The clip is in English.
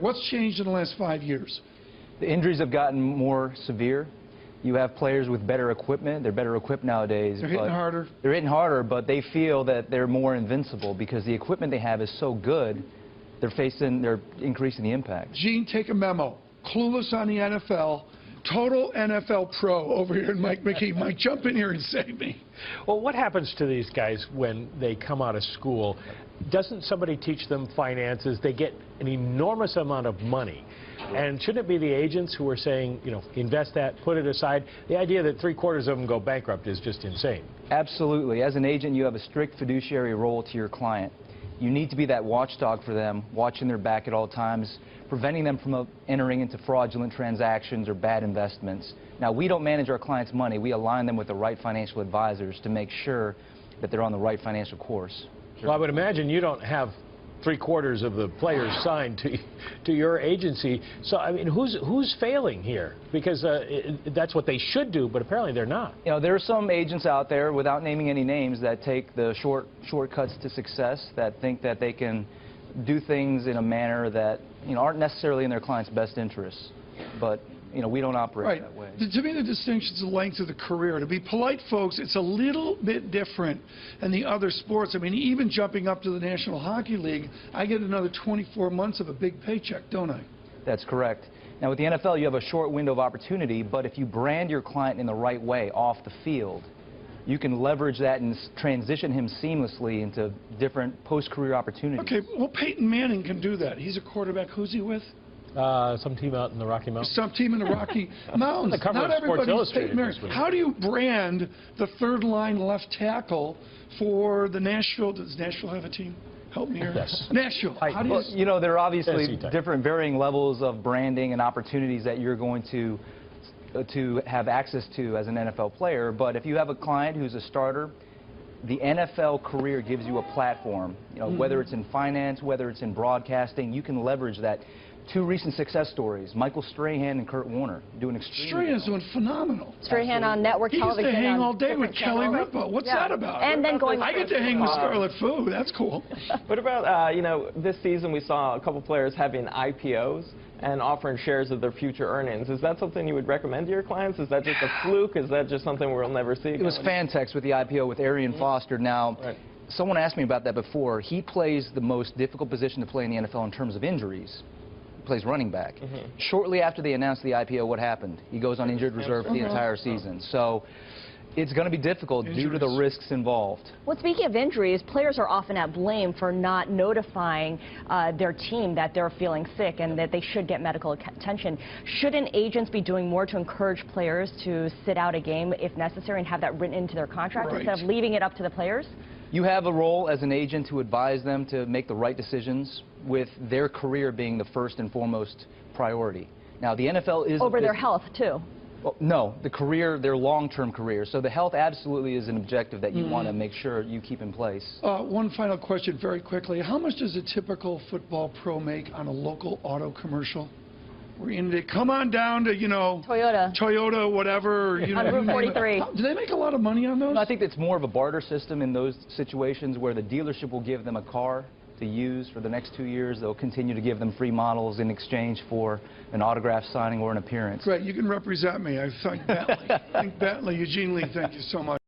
What's changed in the last 5 years? The injuries have gotten more severe. You have players with better equipment. They're better equipped nowadays. They're hitting harder. They're hitting harder, but they feel that they're more invincible because the equipment they have is so good. They're increasing the impact. Gene, take a memo. Clueless on the NFL. Total NFL pro over here, and Mike McKee. Mike, jump in here and save me. Well, what happens to these guys when they come out of school? Doesn't somebody teach them finances? They get an enormous amount of money. And shouldn't it be the agents who are saying, you know, invest that, put it aside? The idea that 3/4 of them go bankrupt is just insane. Absolutely. As an agent, you have a strict fiduciary role to your client. You need to be that watchdog for them, watching their back at all times, preventing them from entering into fraudulent transactions or bad investments. Now, we don't manage our clients' money. We align them with the right financial advisors to make sure that they're on the right financial course. Well, I would imagine you don't have 3/4 of the players signed to your agency. So, I mean, who's failing here? Because that's what they should do, but apparently they're not. You know, there are some agents out there, without naming any names, that take the shortcuts to success, that think that they can do things in a manner that, you know, aren't necessarily in their client's best interests. But, you know, we don't operate that way. To me, the distinction is the length of the career. To be polite, folks, it's a little bit different than the other sports. I mean, even jumping up to the National Hockey League, I get another 24 months of a big paycheck, don't I? That's correct. Now, with the NFL, you have a short window of opportunity, but if you brand your client in the right way off the field, you can leverage that and transition him seamlessly into different post-career opportunities. Okay, well, Peyton Manning can do that. He's a quarterback. Who's he with? Some team out in the Rocky Mountains. Some team in the Rocky Mountains. Not everybody's Peyton Manning. How do you brand the third-line left tackle for the Nashville? Does Nashville have a team? Help me here. Yes. Nashville. How do you... Well, you know, there are obviously different varying levels of branding and opportunities that you're going to have access to as an NFL player. But if you have a client who's a starter, the NFL career gives you a platform. You know, whether it's in finance, whether it's in broadcasting, you can leverage that. Two recent success stories, Michael Strahan and Kurt Warner, doing extremely Strahan's doing phenomenal. Strahan on network television. He used to hang all day with Kelly Ripa. What's that about? And then going. I get to hang with Scarlet Fu. That's cool. What about, you know, this season we saw a couple players having IPOs and offering shares of their future earnings. Is that something you would recommend to your clients? Is that just a fluke? Is that just something we'll never see again? It was Fantex with the IPO with Arian Foster. Now, someone asked me about that before. He plays the most difficult position to play in the NFL in terms of injuries. Plays running back. Shortly after they announced the IPO, what happened? He goes on injured reserve for the entire season. So it's going to be difficult due to the risks involved. Well, speaking of injuries, players are often at blame for not notifying their team that they're feeling sick and that they should get medical attention. Shouldn't agents be doing more to encourage players to sit out a game if necessary and have that written into their contract instead of leaving it up to the players? You have a role as an agent to advise them to make the right decisions, with their career being the first and foremost priority. Now, the NFL is... Over their health, too. Well, no, the career, their long-term career. So the health absolutely is an objective that you want to make sure you keep in place. One final question very quickly. How much does a typical football pro make on a local auto commercial? We're in the, come on down to, you know, Toyota, whatever. You know, on Route 43. Do they make a lot of money on those? I think it's more of a barter system in those situations where the dealership will give them a car to use for the next 2 years. They'll continue to give them free models in exchange for an autograph signing or an appearance. Great. You can represent me. I thank Bentley. Eugene Lee, thank you so much.